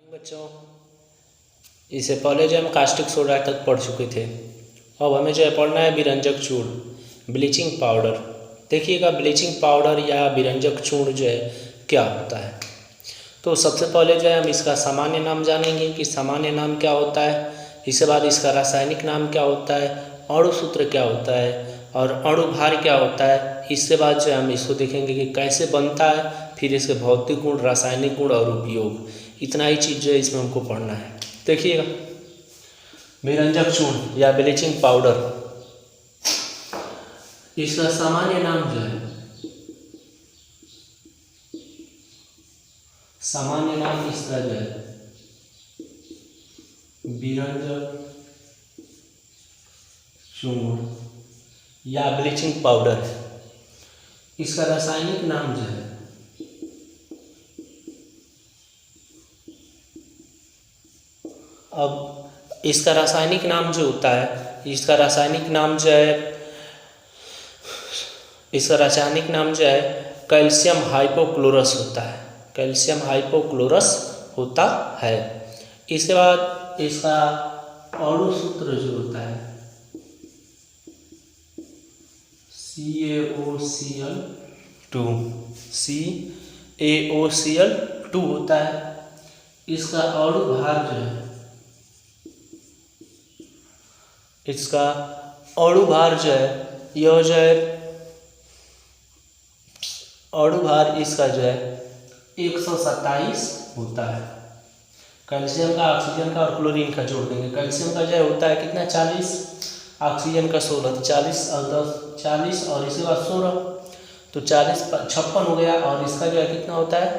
बच्चों, इससे पहले जो हम कास्टिक सोडा तक पढ़ चुके थे। अब हमें जो है पढ़ना है विरंजक चूर्ण, ब्लीचिंग पाउडर। देखिएगा ब्लीचिंग पाउडर या विरंजक चूर्ण जो है क्या होता है। तो सबसे पहले जो है हम इसका सामान्य नाम जानेंगे कि सामान्य नाम क्या होता है। इसके बाद इसका रासायनिक नाम क्या होता है, अणु सूत्र क्या होता है और अणु भार क्या होता है। इसके बाद जो है हम इसको देखेंगे कि कैसे बनता है, फिर इसके भौतिक गुण, रासायनिक गुण और उपयोग। इतना ही चीज़ जो है इसमें हमको पढ़ना है। देखिएगा विरंजक चूर्ण या ब्लीचिंग पाउडर, इसका सामान्य नाम जो है, सामान्य नाम इसका जो है विरंजक चूर्ण या ब्लीचिंग पाउडर है। इसका रासायनिक नाम जो है अब इसका रासायनिक नाम जो होता है, इसका रासायनिक नाम जो है, इसका रासायनिक नाम जो है कैल्शियम हाइपोक्लोरस होता है। कैल्शियम हाइपोक्लोरस होता है। इसके बाद इसका अणु सूत्र जो होता है CaOCl2 होता है। इसका अणु भार जो है, इसका अणु भार जो है, यह जो है अणु भार इसका जो है 127 होता है। कैल्शियम का, ऑक्सीजन का और क्लोरीन का जोड़ देंगे। कैल्शियम का जो है होता है कितना, 40, ऑक्सीजन का 16, तो 40 और 10 40 और इसके बाद 16, तो 40 56 हो गया। और इसका जो है कितना होता है,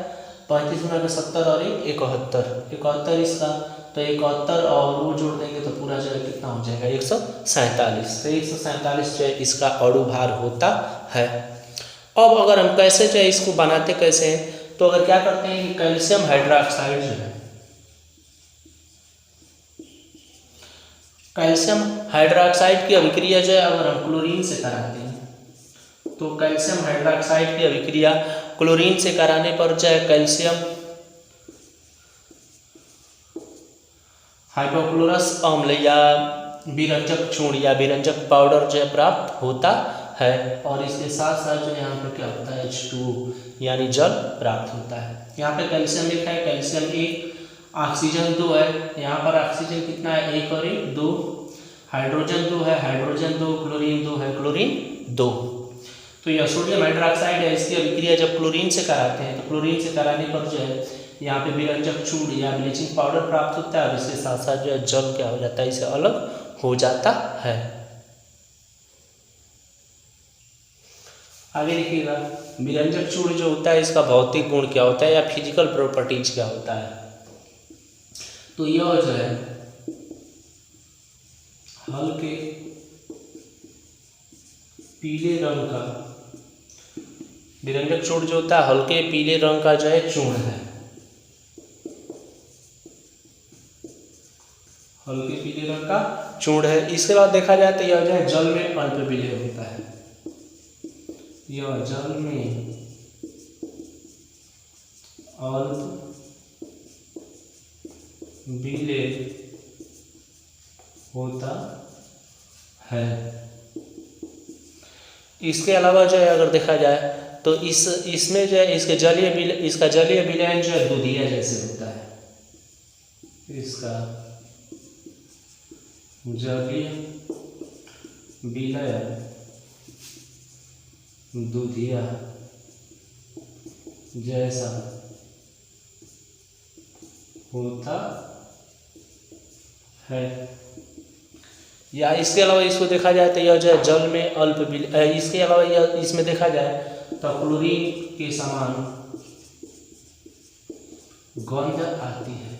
35 गुना का 70 और 71 इसका, तो 71 और वो जोड़ देंगे तो पूरा जो है कितना हो जाएगा, 147। तो 147 जो है इसका अणु भार होता है। अब अगर हम कैसे जो है इसको बनाते कैसे हैं, तो अगर क्या करते हैं कि कैल्शियम हाइड्रोक्साइड जो है, कैल्शियम हाइड्रोक्साइड की अभिक्रिया जो है अगर हम क्लोरीन से कराते हैं, तो कैल्शियम हाइड्रोक्साइड की अभिक्रिया क्लोरीन से कराने पर जो है कैल्शियम हाइपोक्लोरस अम्ल या विरंजक चूर्ण या विरंजक पाउडर जो है प्राप्त होता है। और इसके साथ साथ जो यहाँ पे क्या होता है, H2 यानी जल प्राप्त होता है। यहाँ पे कैल्शियम लिखा है, कैल्शियम 1, ऑक्सीजन 2 है। यहाँ पर ऑक्सीजन कितना है, 1 और 1 2, हाइड्रोजन 2 है, हाइड्रोजन 2, क्लोरीन 2 है, क्लोरीन 2। तो यह सोडियम हाइड्रोक्साइड है, इसकी अभिक्रिया जब क्लोरीन से कराते हैं तो क्लोरीन से कराने पर जो है यहाँ पे विरंजक चूर्ण या ब्लीचिंग पाउडर प्राप्त होता है। और इसके साथ साथ जो है जल क्या हो जाता है, इसे अलग हो जाता है। आगे देखिएगा विरंजक चूर्ण जो होता है इसका भौतिक गुण क्या होता है या फिजिकल प्रॉपर्टीज क्या होता है। तो यह जो है हल्के पीले रंग का विरंजक चूर्ण जो होता है हल्के पीले रंग का जो है चूर्ण है, हल्के पीले रंग का चूर्ण है। इसके बाद देखा जाए तो यह जो है जल में अल्प विलेय होता है। यह जल में अल्प विलेय होता है। इसके अलावा जो है अगर देखा जाए तो इसमें जो है इसका जलीय विलयन जो है दूधिया जैसे होता है। इसका जलीय विलयन दूधिया जैसा होता है। या इसके अलावा इसको देखा जाए तो यह जो है जल में अल्प विलय, इसके अलावा यह इसमें देखा जाए तो क्लोरीन के समान गंध आती है।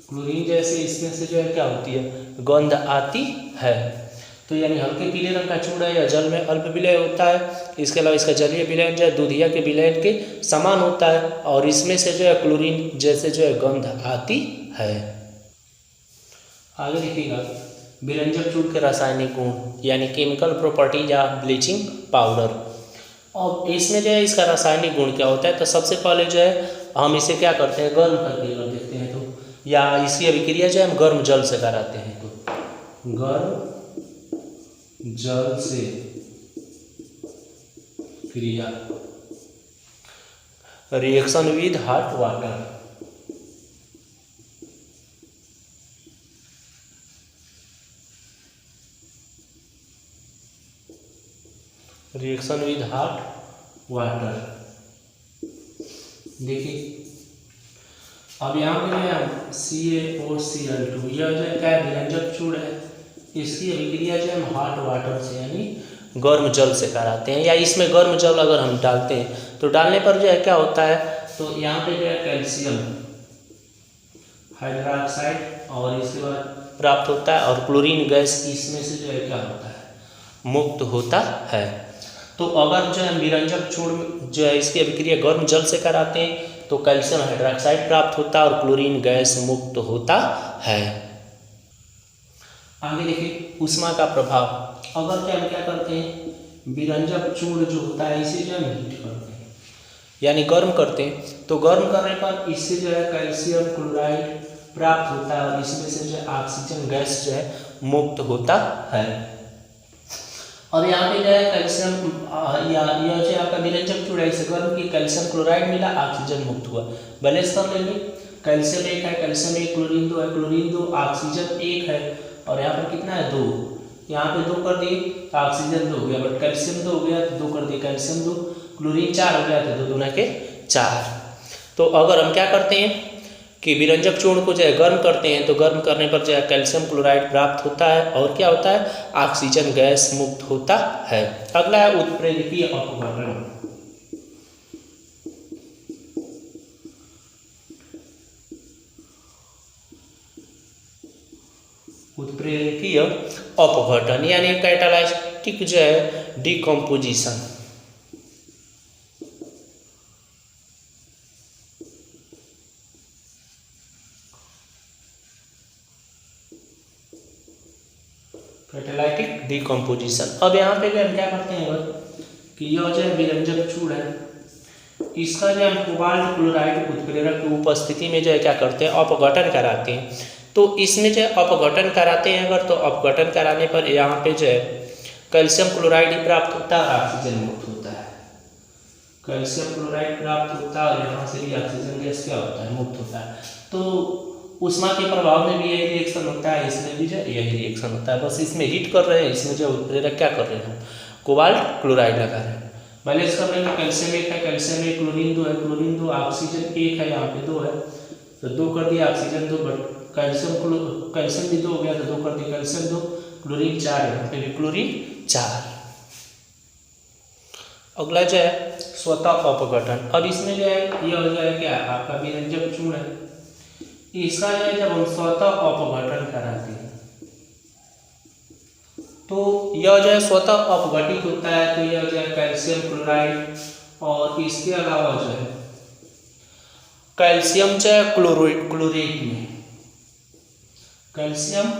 क्लोरीन जैसे इसमें से जो है क्या होती है, गंध आती है। तो यानी हल्के पीले रंग का चूर्ण है या जल में अल्प विलय होता है। इसके अलावा इसका जलीय विलयन जो है दूधिया के विलयन के समान होता है और इसमें से जो है क्लोरीन जैसे जो है गंध आती है। आगे देखिएगा विरंजक चूर्ण के रासायनिक गुण यानी केमिकल प्रॉपर्टी या ब्लीचिंग पाउडर। अब इसमें जो है इसका रासायनिक गुण क्या होता है, तो सबसे पहले जो है हम इसे क्या करते हैं, गर्म करके देखते हैं। तो या इसकी अभिक्रिया जो है हम गर्म जल से कराते हैं, तो गर्म जल से क्रिया, reaction with hot water, reaction with hot water. देखिए अब यहाँ पे है CaOCl2, यह जो है क्या है, विरंजक चूड़ है। इसकी अभिक्रिया जो हम हॉट वाटर से यानी गर्म जल से कराते हैं, या इसमें गर्म जल अगर हम डालते हैं तो डालने पर जो है क्या होता है, तो यहाँ पे जो है कैल्शियम हाइड्रोक्साइड और इसके बाद प्राप्त होता है, और क्लोरीन गैस इसमें से जो है क्या होता है, मुक्त होता है। तो अगर जो है विरंजक चूड़ जो है इसकी अभिक्रिया गर्म जल से कराते हैं तो कैल्शियम हाइड्रोक्साइड प्राप्त होता है और क्लोरीन गैस मुक्त होता है। आगे देखिए ऊष्मा का प्रभाव। अगर क्या हम क्या करते हैं, विरंजक चूड़ जो होता है इसे जो हम हीट करते हैं यानी गर्म करते हैं, तो गर्म करने पर इससे जो है कैल्शियम क्लोराइड प्राप्त होता है और इसमें से जो है ऑक्सीजन गैस जो है मुक्त होता है। और यहाँ पे जो है कैल्शियम यह जो आपका विरंजक चूड़ है, इसे गर्म की कैल्शियम क्लोराइड मिला, ऑक्सीजन मुक्त हुआ। बैलेंस कर लेंगे, कैल्शियम 1 है, कैल्शियम 1, क्लोरीन 2 है, क्लोरीन 2, ऑक्सीजन 1 है, और यहाँ पर कितना है 2, यहाँ पे 2 कर दिए तो ऑक्सीजन 2 हो गया, बट कैल्शियम 2 हो गया तो 2 कर दिए कैल्शियम 2, क्लोरीन 4 हो गया तो 2 दूना के 4। तो अगर हम क्या करते हैं कि विरंजक चूर्ण को जो है गर्म करते हैं, तो गर्म करने पर जो है कैल्शियम क्लोराइड प्राप्त होता है और क्या होता है, ऑक्सीजन गैस मुक्त होता है। अगला है उत्प्रेरकीय अपघटन। उत्प्रेरकीय अपघटन यानी कैटालाइटिक जो है डिकम्पोजिशन। Catalytic decomposition. अब यहाँ पे हम क्या करते हैं कि यह जो है विरंजक चूड़ है, इसका जो हम कोबाल्ट क्लोराइड उत्प्रेरक की उपस्थिति में जो है क्या करते हैं, अपघटन कराते हैं। तो इसमें जो है अपघटन कराते हैं अगर, तो अपघटन कराने पर यहाँ पे जो है कैल्शियम क्लोराइड ही प्राप्त होता है, ऑक्सीजन मुक्त होता है। कैल्शियम क्लोराइड प्राप्त होता है और यहाँ से भी ऑक्सीजन गैस क्या होता है, मुक्त होता है। तो ऊष्मा के प्रभाव में भी यही रिएक्शन होता है, इसमें भी जो है यही रिएक्शन होता है, बस इसमें हीट कर रहे हैं, इसमें जो उत्प्रेरक क्या कर रहे हैं, कोबाल्ट क्लोराइड लगा रहे हैं। बैलेंस कर लेंगे, कैल्शियम 1 है, कैल्शियम 1, क्लोरीन 2 है, क्लोरीन 2, ऑक्सीजन 1 है, यहाँ पे 2 है तो 2 कर दिया, ऑक्सीजन 2, बट कैल्शियम भी 2 हो गया तो 2 कर दिया, कैल्शियम 2, क्लोरीन 4 है, यहाँ पे भी क्लोरीन 4। अगला जो है स्वतः अपघटन। अब इसमें जो है यह हो जाए क्या, आपका विरंजक चूर्ण है, इसका जो है जब हम स्वतः अपघटन कराते हैं तो यह जो है स्वतः अपघटित होता है, तो यह जो है कैल्शियम क्लोराइड और इसके अलावा जो है कैल्शियम जो है क्लोरेट में, कैल्शियम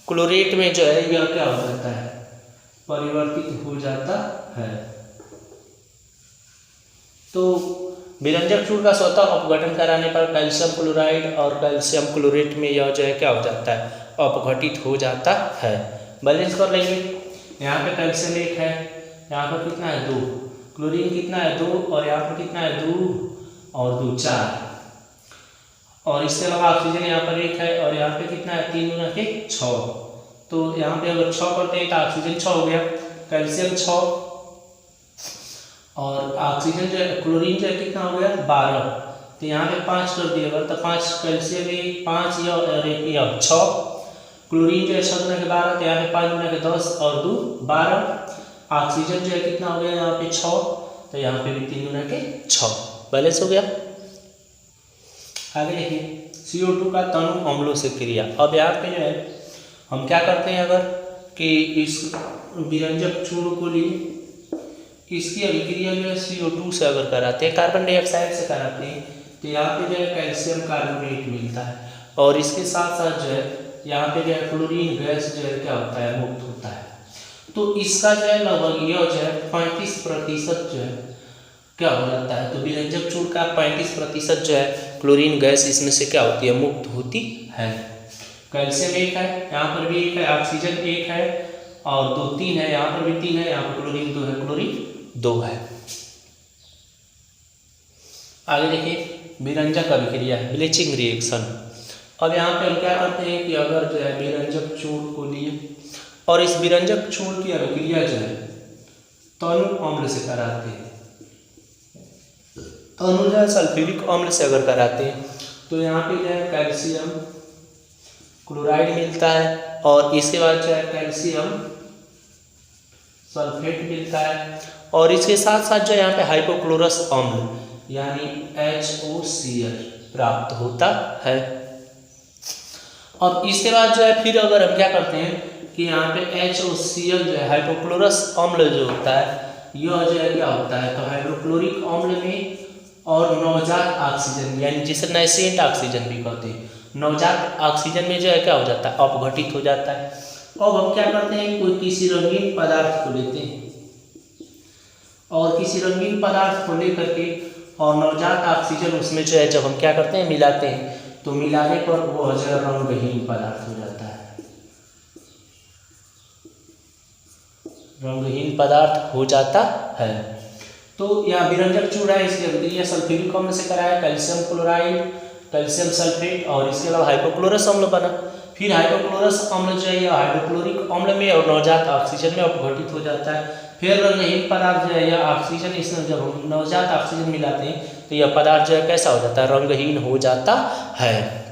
क्लोरेट में जो है यह क्या हो जाता है, परिवर्तित हो जाता है। तो विरंजक चूर्ण का स्वतः अपघटन कराने पर कैल्शियम क्लोराइड और कैल्शियम क्लोरेट में यह जो है क्या हो जाता है, अपघटित हो जाता है। बैलेंस कर लेंगे, यहाँ पे कैल्शियम 1 है, यहाँ पर कितना है 2, क्लोरीन कितना है 2, और यहाँ पर कितना है 2 और 2 4, और इसके अलावा ऑक्सीजन यहाँ पर 1 है, और यहाँ पे कितना है 3 गुना के 6, तो यहाँ पे अगर 6 करते हैं तो ऑक्सीजन 6 हो गया, कैल्शियम 6 और ऑक्सीजन जो है क्लोरीन जो है कितना हो गया 12, तो यहाँ पे 5 कर दिए तो 5 कैल्शियम 5 या और 1 6, क्लोरीन जो है 6 गुना के 12, तो यहाँ पे 5 गुना के 10 और 2 12, ऑक्सीजन जो है कितना हो गया यहाँ पे 6, तो यहाँ पे भी 3 गुना के 6। बैलेंस हो गया। आगे देखिए CO2 का तनु अम्लों से क्रिया। अब यहाँ पे जो है हम क्या करते हैं, अगर कि इस विरंजक चूर्ण को लिए इसकी अभिक्रिया जो है CO2 से अगर कराते हैं, कार्बन डाइऑक्साइड से कराते हैं, तो यहाँ पे जो है कैल्शियम कार्बोनेट मिलता है, और इसके साथ साथ जो है यहाँ पे जो है क्लोरीन गैस जो है क्या होता है, मुक्त होता है। तो इसका जो है लगभग यह जो है 35% जो है क्या हो जाता है, तो विरंजक चूर्ण का 35% जो है क्लोरीन गैस इसमें से क्या होती है, मुक्त होती है। कैल्शियम एक है, यहाँ पर भी एक है, ऑक्सीजन एक है, और 2 3 है, यहाँ पर भी 3 है, यहाँ पर क्लोरीन 2 है, क्लोरीन 2 है। आगे देखिए विरंजक अभिक्रिया, ब्लीचिंग रिएक्शन। अब यहाँ पे हम क्या करते हैं कि अगर जो है विरंजक चूर्ण को लिए और इस विरंजक चूर्ण की अभिक्रिया जो है तनु अम्ल से कराते हैं, तनु जो है सल्फ्यूरिक अम्ल से अगर कराते हैं तो यहाँ पे जो है कैल्शियम क्लोराइड मिलता है, और इसके बाद जो है कैल्शियम सल्फेट मिलता है, और इसके साथ साथ जो है यहाँ पे हाइपोक्लोरस अम्ल यानी HOCl प्राप्त होता है। और इसके बाद जो है फिर अगर हम क्या करते हैं कि यहाँ पे HOCl जो है हाइपोक्लोरस अम्ल जो होता है यह जो है क्या होता है, तो हाइड्रोक्लोरिक अम्ल में और नवजात ऑक्सीजन यानी जिसे नैसेंट ऑक्सीजन भी कहते हैं, नवजात ऑक्सीजन में जो है क्या हो जाता है, अपघटित हो जाता है। अब हम क्या करते हैं, कोई किसी रंगीन पदार्थ को लेते हैं और किसी रंगीन पदार्थ को लेकर के और नवजात ऑक्सीजन उसमें जो है जब हम क्या करते हैं मिलाते हैं, तो मिलाने पर वो जो है रंगहीन पदार्थ हो जाता है, रंगहीन पदार्थ हो जाता है। तो यह विरंजक चूर्ण है, इसकी अभिक्रिया सल्फ्यूरिक अम्ल से कराया, कैल्शियम क्लोराइड, कैल्शियम सल्फेट और इसके अलावा हाइपोक्लोरस अम्ल बना। फिर हाइपोक्लोरस अम्ल जो है यह हाइड्रोक्लोरिक अम्ल में और नवजात ऑक्सीजन में अपघटित हो जाता है। फिर रंगहीन पदार्थ जो है यह ऑक्सीजन, इसमें जब हम नवजात ऑक्सीजन मिलाते हैं तो यह पदार्थ जो है कैसा हो जाता है, रंगहीन हो जाता है।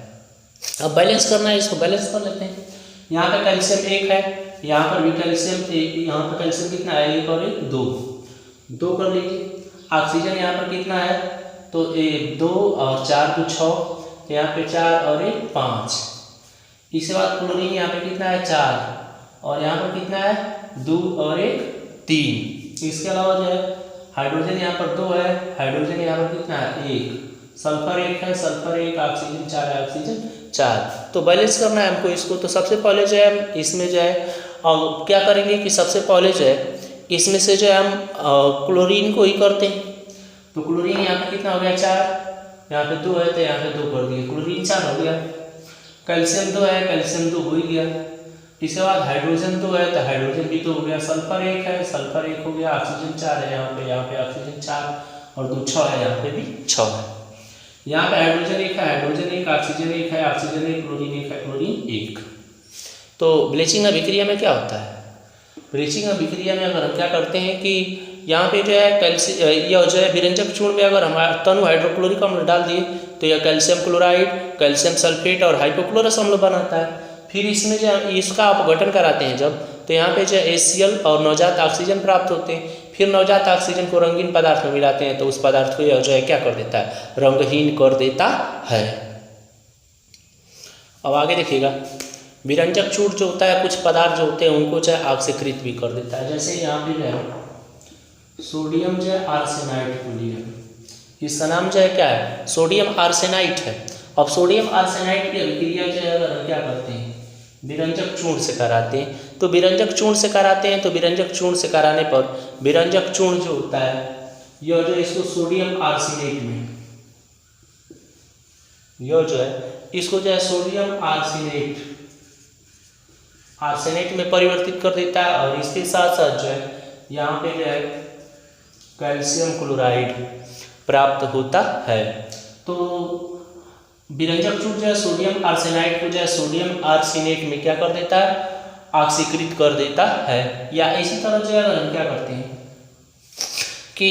अब बैलेंस करना है, इसको बैलेंस कर लेते हैं। यहाँ पे कैल्शियम एक है, यहाँ पर भी कैल्शियम, यहाँ पर कैल्शियम कितना है, 1 और 1 2 कर लीजिए। ऑक्सीजन यहाँ पर कितना है, तो 2 और 4 2 6, यहाँ पे 4 और 1 5। इसके बाद क्लोरीन यहाँ पे कितना है 4, और यहाँ पर कितना है 2 और 1 3। इसके अलावा जो है हाइड्रोजन यहाँ पर 2 है, हाइड्रोजन यहाँ पर कितना है 1, सल्फर 1 है, सल्फर 1, ऑक्सीजन 4 है, ऑक्सीजन 4। तो बैलेंस करना है हमको इसको। तो सबसे पहले जो है इसमें जो है अब क्या करेंगे कि सबसे पहले जो है इसमें से जो है हम क्लोरीन को ही करते हैं। तो क्लोरीन यहाँ पे कितना हो गया 4, यहाँ पे 2 है तो यहाँ पे 2 कर दिए, क्लोरीन 4 हो गया। कैल्शियम 2 है, कैल्शियम 2 हो ही गया। इसके बाद हाइड्रोजन 2 है तो हाइड्रोजन भी 2 हो गया, सल्फर 1 है, सल्फर 1 हो गया, ऑक्सीजन 4 है, यहाँ पे ऑक्सीजन 4 और 2 6 है, यहाँ पे भी 6 है। यहाँ पे हाइड्रोजन 1 है, हाइड्रोजन 1, ऑक्सीजन 1 है, ऑक्सीजन 1, क्लोरीन 1 है, क्लोरीन 1। तो ब्लीचिंग अभिक्रिया में क्या होता है, ब्लीचिंग अभिक्रिया में अगर हम क्या करते हैं कि यहाँ पे जो है कैल्शियम, यह जो है विरंजक चूर्ण में अगर हम तनु हाइड्रोक्लोरिक अम्ल डाल दिए तो यह कैल्शियम क्लोराइड, कैल्शियम सल्फेट और हाइपोक्लोरस अम्ल बनाता है। फिर इसमें जो इसका अपघटन कराते हैं जब, तो यहाँ पे जो है HCl और नवजात ऑक्सीजन प्राप्त होते हैं। फिर नवजात ऑक्सीजन को रंगीन पदार्थ में मिलाते हैं तो उस पदार्थ को यह जो है क्या कर देता है, रंगहीन कर देता है। अब आगे देखिएगा, विरंजक चूर्ण जो होता है कुछ पदार्थ जो होते हैं उनको जो है ऑक्सीकृत भी कर देता है। जैसे यहाँ पे जो है सोडियम जो है आर्सेनाइट को लिया, इसका नाम जो है क्या है, सोडियम आर्सेनाइट है। अब सोडियम आर्सेनाइट की अभिक्रिया जो है अगर हम क्या करते हैं विरंजक चूर्ण से कराते हैं, तो विरंजक चूर्ण से कराते हैं तो विरंजक चूर्ण से कराने पर विरंजक चूर्ण जो होता है यह जो इसको सोडियम आर्सेनेट में, यह जो है इसको जो है सोडियम आर्सेनेट में परिवर्तित कर देता है। और इसके साथ साथ जो है यहाँ पे जो है कैल्शियम क्लोराइड प्राप्त होता है। तो विरंजक चूर्ण जो है सोडियम आर्सेनाइड को जो है सोडियम आर्सेनेट में क्या कर देता है, ऑक्सीकृत कर देता है। या इसी तरह जो है अगर हम क्या करते हैं कि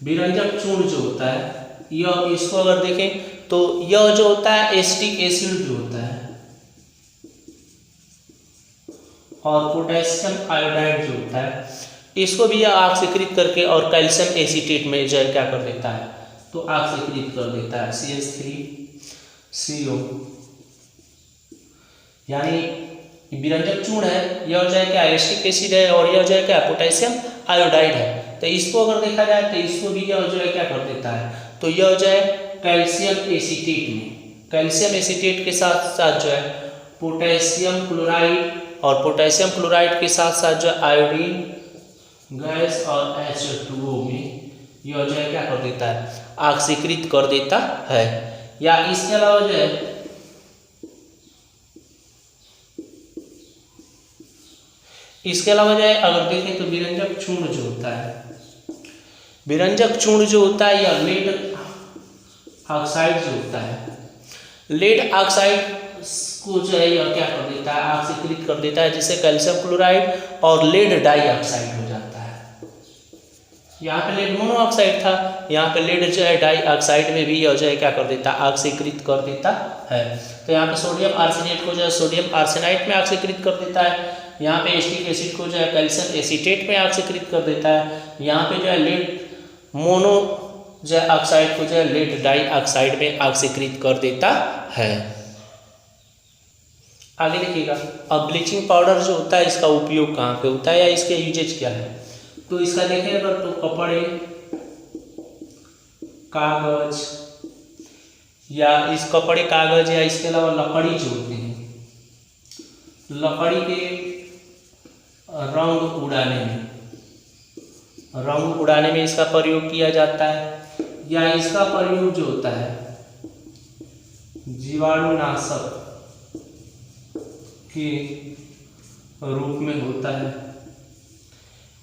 विरंजक चूर्ण जो होता है यह, इसको अगर देखें तो यह जो होता है एसिटिक एसिड जो होता है और पोटेशियम आयोडाइड जो होता है इसको भी यह ऑक्सीकृत करके और कैल्शियम एसीटेट में जो है क्या कर देता है, तो ऑक्सीकृत कर देता है CH3CO। यानी विरंजक चूर्ण है यह जो है क्या एसिटिक एसिड है और यह जो है क्या पोटेशियम आयोडाइड है। तो इसको अगर देखा जाए तो इसको भी यह जो है क्या कर देता है, तो यह जो है कैल्शियम एसीटेट में, कैल्शियम एसीटेट के साथ साथ जो है पोटेशियम क्लोराइड और पोटेशियम क्लोराइड के साथ साथ जो आयोडीन गैस और H2O में यह जो है क्या कर देता है, ऑक्सीकृत कर देता है। या इसके अलावा जो है अगर देखें तो विरंजक चूर्ण जो होता है, विरंजक चूर्ण जो होता है या लेड ऑक्साइड जो होता है, लेड ऑक्साइड को जो है यह क्या कर देता है, ऑक्सीकृत कर देता है, जिससे कैल्शियम क्लोराइड और लेड डाइऑक्साइड हो जाता है। यहाँ पे लेड मोनोऑक्साइड था, यहाँ पे लेड जो है डाइऑक्साइड में भी यह जो है क्या कर देता है, ऑक्सीकृत कर देता है। तो यहाँ पे सोडियम आर्सेनेट को जो है सोडियम आर्सेनाइट में ऑक्सीकृत कर देता है, यहाँ पे एसिटिक एसिड को जो है कैल्शियम एसीटेट में ऑक्सीकृत कर देता है, यहाँ पे जो है लेड मोनो जो है ऑक्साइड को जो है लेड डाइऑक्साइड में ऑक्सीकृत कर देता है। आगे देखिएगा, अब ब्लीचिंग पाउडर जो होता है इसका उपयोग कहाँ पे होता है या इसके यूजेज क्या है। तो इसका देखें अगर तो कपड़े, कागज या इस कपड़े कागज या इसके अलावा लकड़ी जो होते हैं, लकड़ी के रंग उड़ाने में इसका प्रयोग किया जाता है। या इसका प्रयोग जो होता है जीवाणुनाशक के रूप में होता है।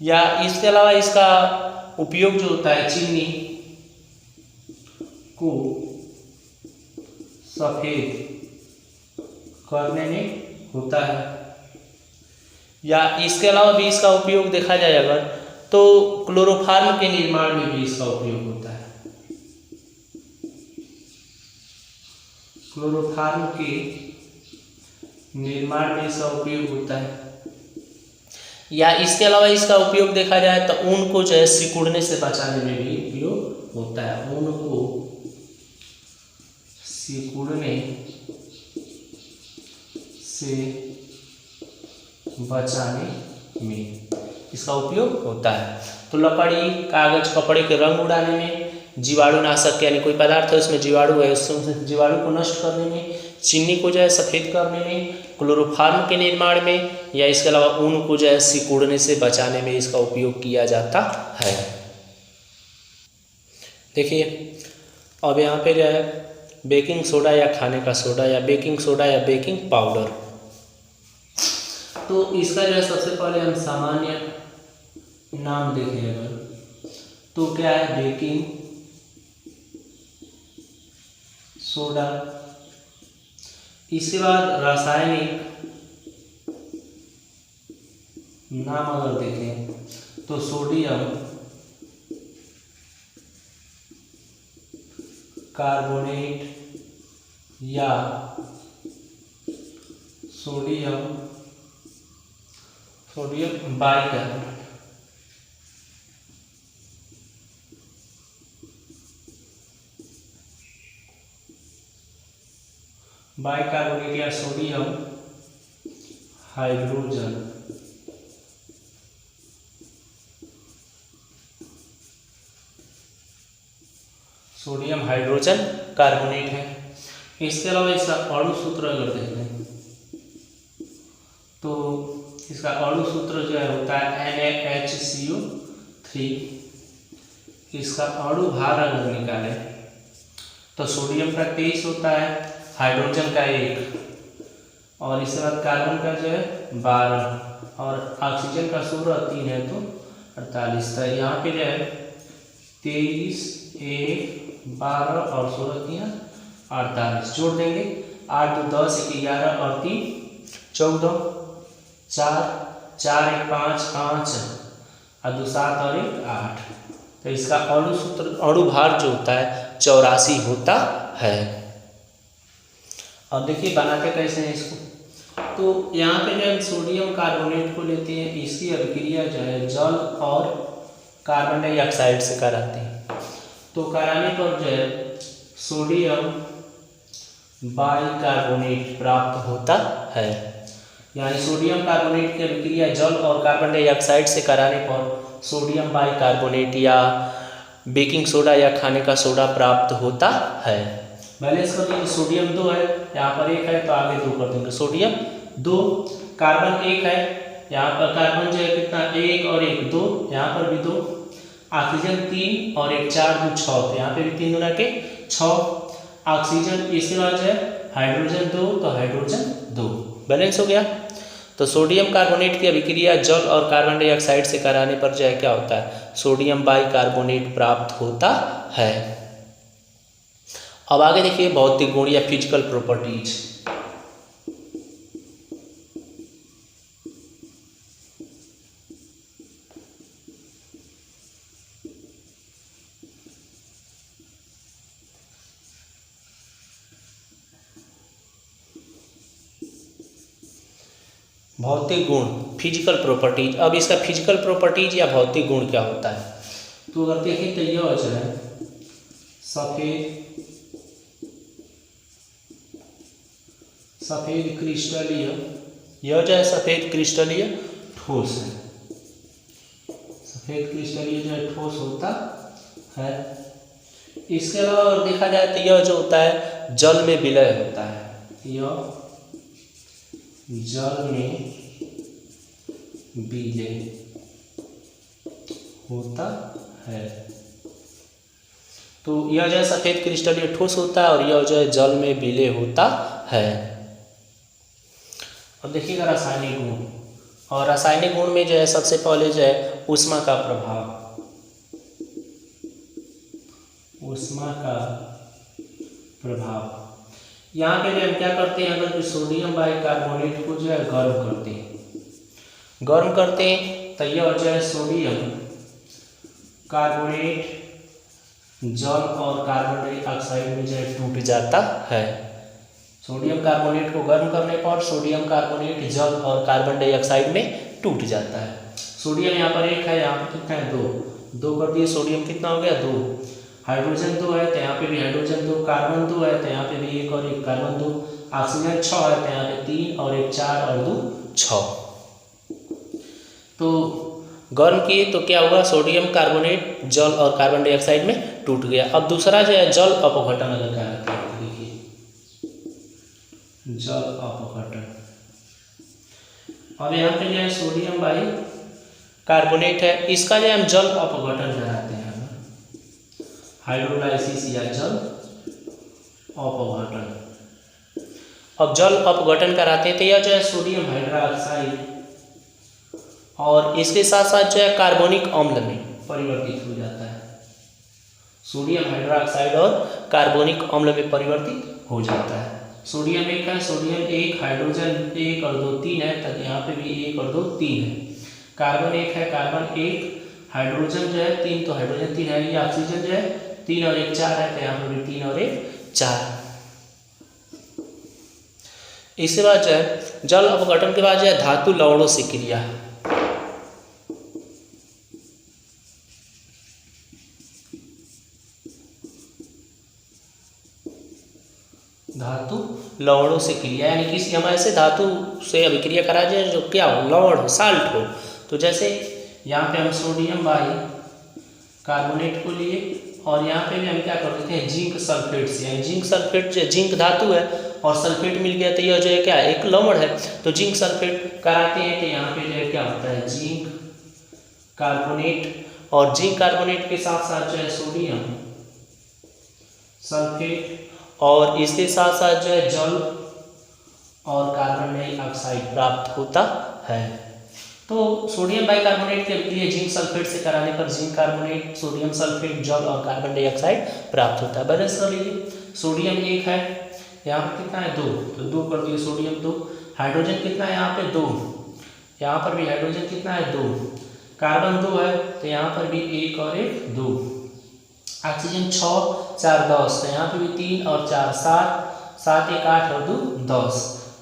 या इसके अलावा इसका उपयोग जो होता है चीनी को सफेद करने में होता है। या इसके अलावा भी इसका उपयोग देखा जाए अगर तो क्लोरोफार्म के निर्माण में भी इसका उपयोग होता है, क्लोरोफार्म के निर्माण में इसका उपयोग होता है। या इसके अलावा इसका उपयोग देखा जाए तो ऊन को जो है सिकुड़ने से बचाने में भी उपयोग होता है, ऊन को सिकुड़ने से बचाने में इसका उपयोग होता है। तो लकड़ी, कागज, कपड़े के रंग उड़ाने में, जीवाणुनाशक यानी कोई पदार्थ है उसमें जीवाणु है उसमें जीवाणु को नष्ट करने में, चीनी को जो है सफ़ेद करने में, क्लोरोफार्म के निर्माण में, या इसके अलावा ऊन को जो है सिकुड़ने से बचाने में इसका उपयोग किया जाता है। देखिए अब यहाँ पे जो है बेकिंग सोडा या खाने का सोडा या बेकिंग सोडा या बेकिंग पाउडर, तो इसका जो है सबसे पहले हम सामान्य नाम देखें अगर तो क्या है, बेकिंग सोडा। इसके बाद रासायनिक नाम अगर देखें तो सोडियम कार्बोनेट या सोडियम बाइकार्बोनेट। बाइकार्बोनेट या sodium hydrogen. Sodium hydrogen carbonate है। इसके अलावा इसका अणु सूत्र अगर देखें तो इसका अणु सूत्र जो है होता है NaHCO3। इसका अणु भार अगर निकालें तो सोडियम का 23 होता है, हाइड्रोजन का 1 और इसके बाद कार्बन का जो है 12 और ऑक्सीजन का 16, 3 है तो 48 था। यहाँ पे जो है 23, 1, 12 और 16, 3, 48 जोड़ देंगे, 8, 2, 10, 1, 11 और 3, 14, 4, 4, 1, 5, 5 और 2, 7 और 1, 8। तो इसका अणु सूत्र अणु भार जो होता है 84 होता है। अब देखिए बनाते कैसे हैं इसको। तो यहाँ पे जो हम सोडियम कार्बोनेट को लेते हैं, इसकी अभिक्रिया जो है जल और कार्बन डाइऑक्साइड से कराते हैं। तो कराने पर जो है सोडियम बाइकार्बोनेट प्राप्त होता है। यानी सोडियम कार्बोनेट की अभिक्रिया जल और कार्बन डाइऑक्साइड से कराने पर सोडियम बाइकार्बोनेट या बेकिंग सोडा या खाने का सोडा प्राप्त होता है। बैलेंस कर दीजिए, सोडियम 2 है, यहाँ पर 1 है तो आगे 2 कर देंगे, सोडियम 2, कार्बन 1 है, यहाँ पर कार्बन जो है कितना 1 और 1 2, यहाँ पर भी 2, ऑक्सीजन 3 और 1 4 2 6, तो यहाँ पे भी 3 दूना के 6 ऑक्सीजन। इसके बाद जो है हाइड्रोजन 2, तो हाइड्रोजन 2 बैलेंस हो गया। तो सोडियम कार्बोनेट की अभिक्रिया जल और कार्बन डाइऑक्साइड से कराने पर जो है क्या होता है, सोडियम बाइकार्बोनेट प्राप्त होता है। अब आगे देखिए भौतिक गुण या फिजिकल प्रॉपर्टीज। भौतिक गुण फिजिकल प्रॉपर्टीज। अब इसका फिजिकल प्रॉपर्टीज या भौतिक गुण क्या होता है, तो अगर देखें तो यह जो है सफेद क्रिस्टलीय, यह जो है सफेद क्रिस्टलीय ठोस है। सफेद क्रिस्टलीय जो है ठोस होता है। इसके अलावा देखा जाए तो यह जो होता है जल में विलय होता है। यह जल में विलय होता है। तो यह जो है सफेद क्रिस्टलीय ठोस होता है और यह जो है जल में विलय होता है। अब देखिएगा रासायनिक गुण, और रासायनिक गुण में जो है सबसे पहले जो है ऊष्मा का प्रभाव। ऊष्मा का प्रभाव, यहाँ पे हम क्या करते हैं, अगर सोडियम बाइकार्बोनेट को जो है गर्म करते हैं तो यह जो है सोडियम कार्बोनेट जल और कार्बन डाइऑक्साइड में जो है टूट जाता है। सोडियम कार्बोनेट को गर्म करने पर सोडियम कार्बोनेट जल और कार्बन डाइऑक्साइड में टूट जाता है। सोडियम यहाँ पर 1 है, यहाँ पर कितना है 2 कर दिए, सोडियम कितना हो गया 2। हाइड्रोजन 2 है तो यहाँ पे भी हाइड्रोजन 2, कार्बन 2 है तो यहाँ पे भी 1 और 1 कार्बन 2, ऑक्सीजन 6 है तो यहाँ पे 3 और 1 4 और 2 6। तो गर्म किए तो क्या हुआ, सोडियम कार्बोनेट जल और कार्बन डाइऑक्साइड में टूट गया। अब दूसरा जो है जल अपघटन अगर क्या होता है, देखिए जल अपघटन। अब यहाँ पे जो है सोडियम बाइकार्बोनेट है, इसका जो है हम जल अपघटन कराते हैं, हाइड्रोलाइसिस या जल अपघटन। अब जल अपघटन कराते हैं तो यह जो है सोडियम हाइड्रोक्साइड और इसके साथ साथ जो है कार्बोनिक अम्ल में परिवर्तित हो जाता है। सोडियम हाइड्रोक्साइड और कार्बोनिक अम्ल में परिवर्तित हो जाता है। सोडियम 1 है, सोडियम 1, हाइड्रोजन 1 और 2 3 है, तब यहाँ पे भी 1 और 2 3 है। कार्बन 1 है, कार्बन 1, हाइड्रोजन जो है 3, तो हाइड्रोजन 3 है। ये ऑक्सीजन जो है 3 और 1 4 है, तो यहाँ पर भी 3 और 1 4। इसके बाद जो है जल अपघटन के बाद जो है धातु लवणों से क्रिया। धातु लवणों से क्रिया, यानी किसी हम ऐसे धातु से अभिक्रिया करा जाए जो क्या हो, लवण हो, साल्ट हो। तो जैसे यहाँ पे हम सोडियम बाइकार्बोनेट को लिए और यहाँ पे भी हम क्या कर देते हैं जिंक सल्फेट से, यानी जिंक सल्फेट जो जिंक धातु है और सल्फेट मिल गया तो यह जो है क्या एक लवण है, तो जिंक सल्फेट कराते हैं तो यहाँ पे जो है क्या होता है जिंक कार्बोनेट, और जिंक कार्बोनेट के साथ साथ जो है सोडियम सल्फेट और इसके साथ साथ जो है जल और कार्बन डाइऑक्साइड प्राप्त होता है। तो सोडियम बाइकार्बोनेट के लिए जिंक सल्फेट से कराने पर जिंक कार्बोनेट, सोडियम सल्फेट, जल और कार्बन डाइऑक्साइड प्राप्त होता है। बैलेंस कर लीजिए, सोडियम 1 है, यहाँ पर कितना है 2, तो 2 कर दिए सोडियम 2। हाइड्रोजन कितना है यहाँ पे 2, यहाँ पर भी हाइड्रोजन कितना है 2। कार्बन 2 है तो यहाँ पर भी 1 और 1 2। ऑक्सीजन 6 4 10, तो यहाँ पे भी 3 और 4 7, 7 1 8 और 2 10।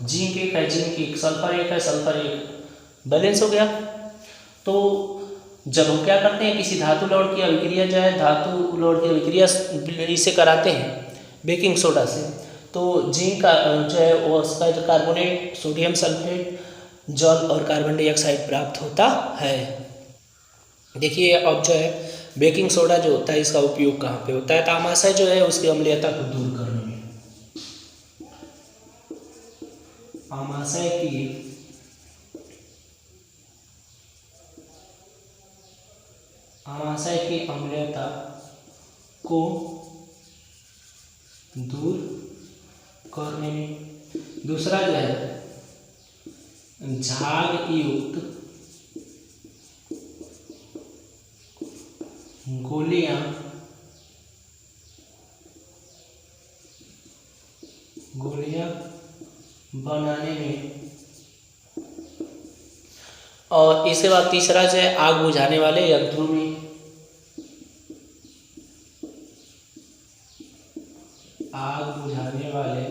जिंक 1 है, जिंक 1, सल्फर 1 है, सल्फर 1। बैलेंस हो गया। तो जब हम क्या करते हैं किसी धातु लवण की अभिक्रिया जो है धातु लवण की अभिक्रिया इसे कराते हैं बेकिंग सोडा से, तो जिंक का जो है वो उसका जो कार्बोनेट, सोडियम सल्फेट, जल और कार्बन डाइऑक्साइड प्राप्त होता है। देखिए अब जो है बेकिंग सोडा जो होता है इसका उपयोग कहाँ पे होता है, तो आमाशय जो है उसकी अम्लीयता को दूर करने में। आमाशय की आमाशय की अम्लता को दूर करने में। दूसरा जो है झाग युक्त गोलियां बनाने में। और इसके बाद तीसरा जो है आग बुझाने वाले यंत्रों में। आग बुझाने वाले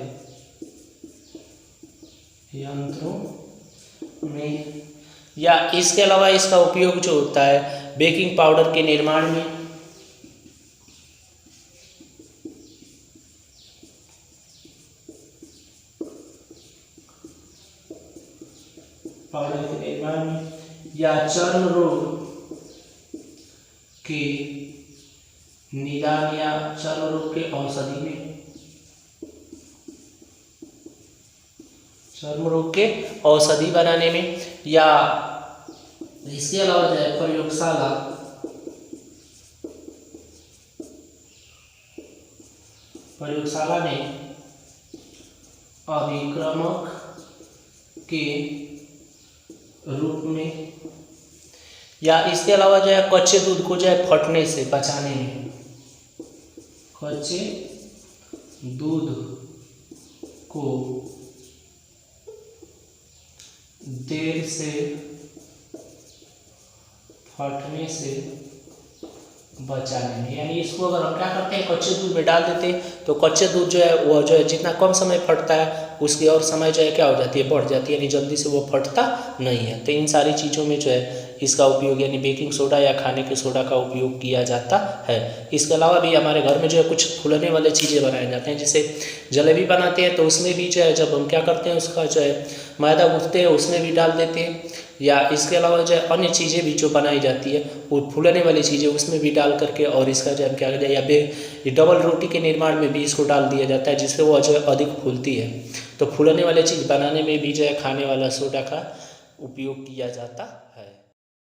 यंत्रों में, या इसके अलावा इसका उपयोग जो होता है बेकिंग पाउडर के निर्माण में। पाउडर के निर्माण में, या चर्म रोग के निदान या चर्म रोग के औषधि में। चर्म रोग के औषधि बनाने में, या इसके अलावा जो है प्रयोगशाला में अभिक्रमक के रूप में, या इसके अलावा जो है कच्चे दूध को जो है फटने से बचाने में। कच्चे दूध को देर से फटने से बचाने में। यानी इसको अगर हम क्या करते हैं कच्चे दूध में डाल देते हैं तो कच्चे दूध जो है वो जो है जितना कम समय फटता है उसकी और समय जो है क्या हो जाती है, बढ़ जाती है, यानी जल्दी से वो फटता नहीं है। तो इन सारी चीज़ों में जो है इसका उपयोग यानी बेकिंग सोडा या खाने के सोडा का उपयोग किया जाता है। इसके अलावा भी हमारे घर में जो है कुछ फूलने वाले चीज़ें बनाए जाते हैं, जैसे जलेबी बनाते हैं तो उसमें भी जो है जब हम क्या करते हैं उसका जो है मैदा गूंथते हैं उसमें भी डाल देते हैं, या इसके अलावा जो है अन्य चीज़ें भी जो बनाई जाती है वो फूलने वाली चीज़ें उसमें भी डाल करके और इसका जो है क्या कहते हैं या डबल रोटी के निर्माण में भी इसको डाल दिया जाता है जिससे वो जो है अधिक फूलती है। तो फूलने वाली चीज़ बनाने में भी जो है खाने वाला सोडा का उपयोग किया जाता